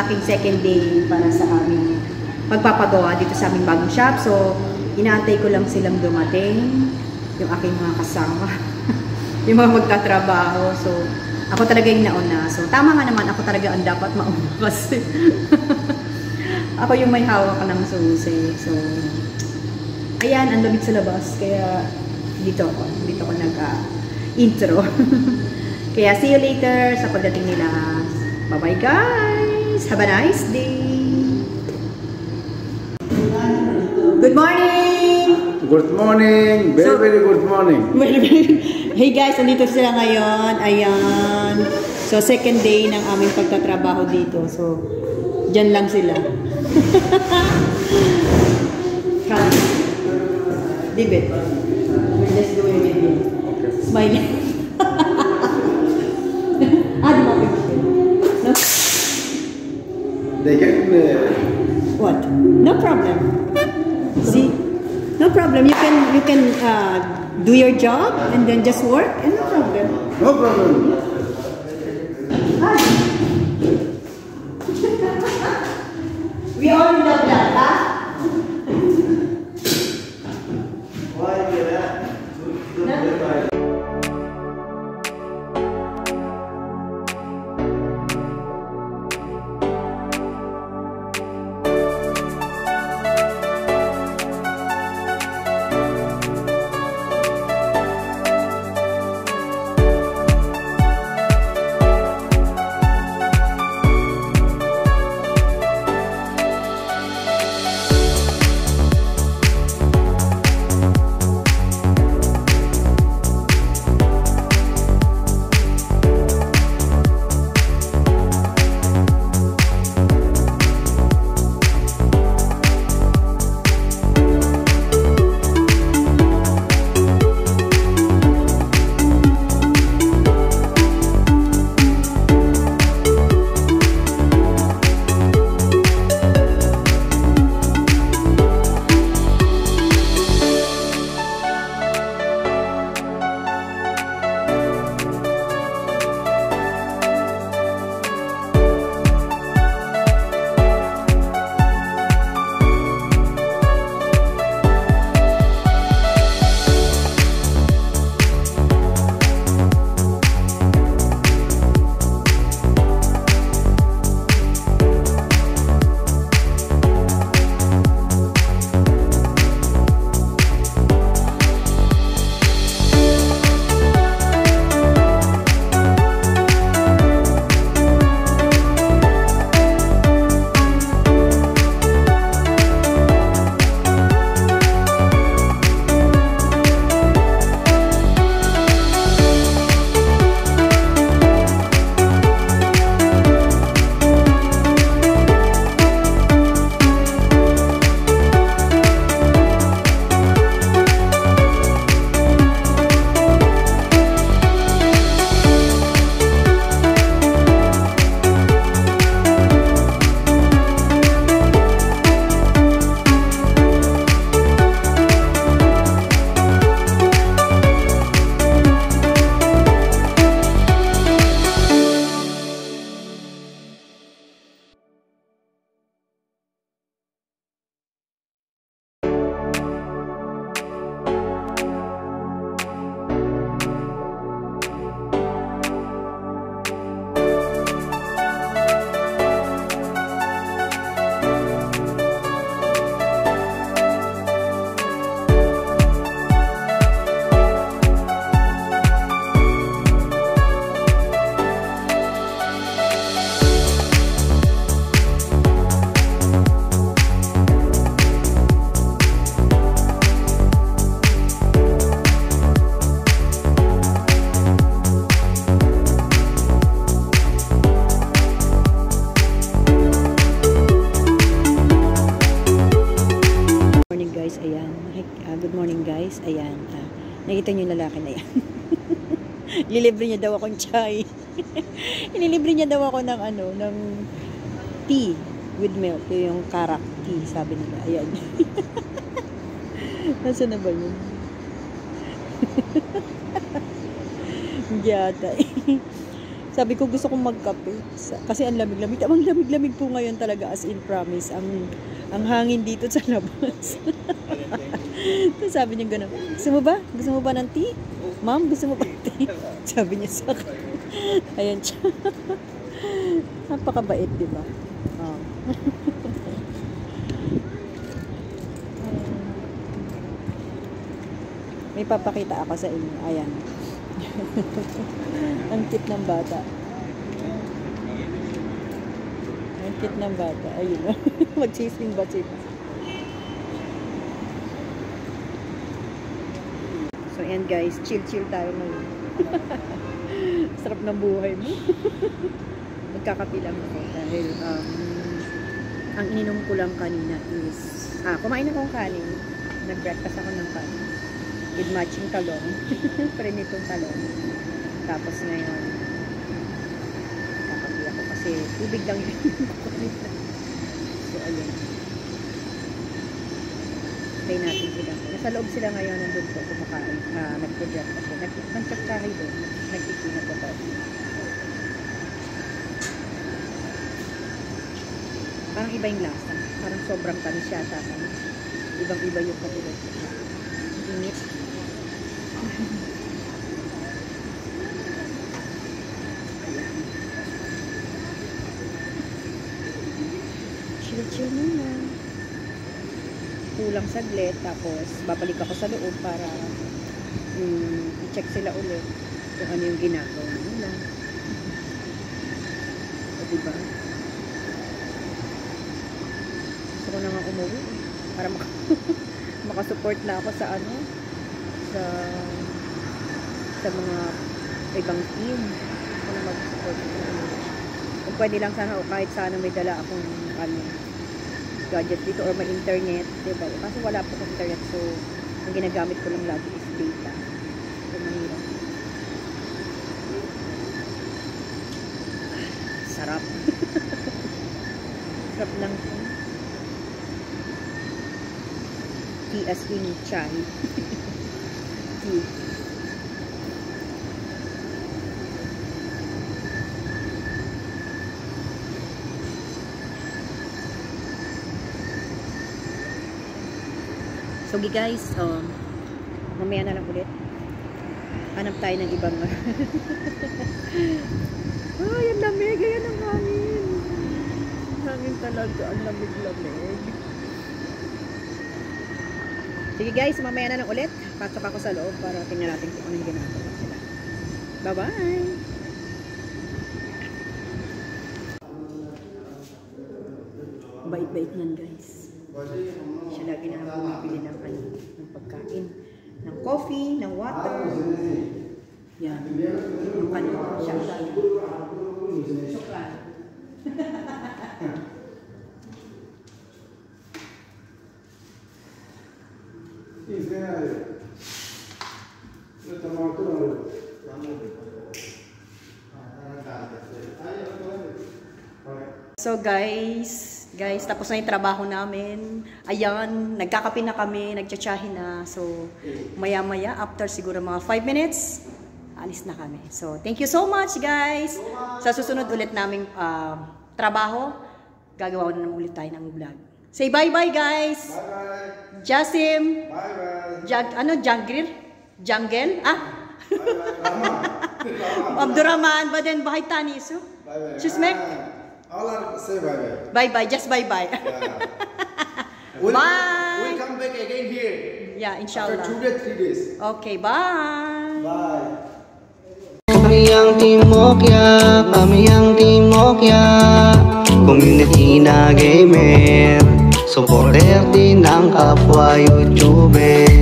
aking second day para sa aming pagpapagawa dito sa aming bagong shop. So, inaantay ko lang silang dumating, yung aking mga kasama, yung mga magtatrabaho. So, ako talaga yung nauna. So, tama nga naman, ako talaga ang dapat mauna kasi ako yung may hawak ng susi. So, ayan, ang lamig sa labas. Kaya, dito ako nag-intro. Kaya, see you later sa pagdating nila. Bye-bye, guys! Have a nice day! Good morning! Good morning! Very good morning! Hey guys, nandito sila ngayon. Ayan. So, second day ng aming pagtatrabaho dito. So, dyan lang sila. David, we're just doing a video. Smiling. Di ba? No? They can... What? No problem. See? No problem. You can do your job and then just work and no problem. No problem. We all love that, huh? Why do that? Nakita niyo yung lalaki na yan. Lilibre niya daw akong chai. Inilibre niya daw ako ng ano, ng tea with milk. Yung karak tea, sabi nila. Ayan. Nasaan na ba yun? Giyata. Sabi ko gusto kong magkape. Kasi ang lamig-lamig. Ang lamig-lamig po ngayon talaga, as in promise. Ang hangin dito sa labas. Tapos sabi niya gano'n, gusto mo ba? Gusto mo ba ng tea? Ma'am, gusto mo ba ng tea? Sabi niya sa akin. Ayan siya. Napakabait, di ba? Oh. May papakita ako sa inyo. Ayan. Ang cute ng bata. Ang cute ng bata. Ayun. Magsising ba siya? So, ayan guys. Chill-chill tayo ngayon. Sarap ng buhay mo. Magkakapi lang ako dahil ang ininom ko lang kanina is kumain akong kanin. Nag-breakfast ako ng kanin with matching talong. Prenitong talong. Tapos ngayon kakapi ako kasi tubig lang yun. So ayun, play natin sila. Nasa loob sila ngayon, nandun po kumakain. Nag-project ako. Nag-tsaksahay doon. Nagtikinap ko to. Parang iba yung lasa. Parang sobrang tamis yata. Ibang-iba yung katulad. Init. Chill-chill muna. Kulang saglit. Tapos, babalik ako sa loob para i-check sila ulit kung ano yung ginagawa nila. O diba? Gusto ko na nga umuwi para makasupport na ako sa ano, sa mga ibang team. Gusto ko na mag-support. Kung pwede lang sana o kahit sana may dala akong gadget dito or may internet, diba? Kasi wala po akong internet, so ang ginagamit ko lang lagi is data. So mahirap. Sarap. Sarap lang. Tea as in chai. Tea. So guys, mamaya na lang ulit. Hanap tayo ng ibang ay, ang lamig. Ayan ang hangin. Hangin talaga. Ang lamig-lamig. Sige guys, mamaya na lang ulit. Pasok ako sa loob para tingnan natin kung anong ginagawa sila. Bye-bye! Bait-bait yan guys. Siya lagi na lang bumibili ng pagkain. Ng coffee, ng water. Yan. Yung kanina. Siya lagi. Suklan. So guys, tapos na yung trabaho namin. Ayan, nagkakape na kami, nagtsatsahin na. So, maya-maya, after siguro mga 5 minutes, alis na kami. So, thank you so much guys. Sa susunod ulit naming trabaho, gagawa na naman ulit tayo ng vlog. Say bye-bye guys. Bye-bye. Jasim. Bye-bye. Jungle? Abdurrahman, Baden, Bahay Tanis. Bye-bye. Chismek? All are say bye-bye. Bye-bye, just bye-bye. Yeah. Bye. We'll come back again here. Yeah, inshallah. After 2 days, 3 days. Okay, bye. Bye. Kami ang Timokya, community na gamer, supporter din ng kapwa YouTuber.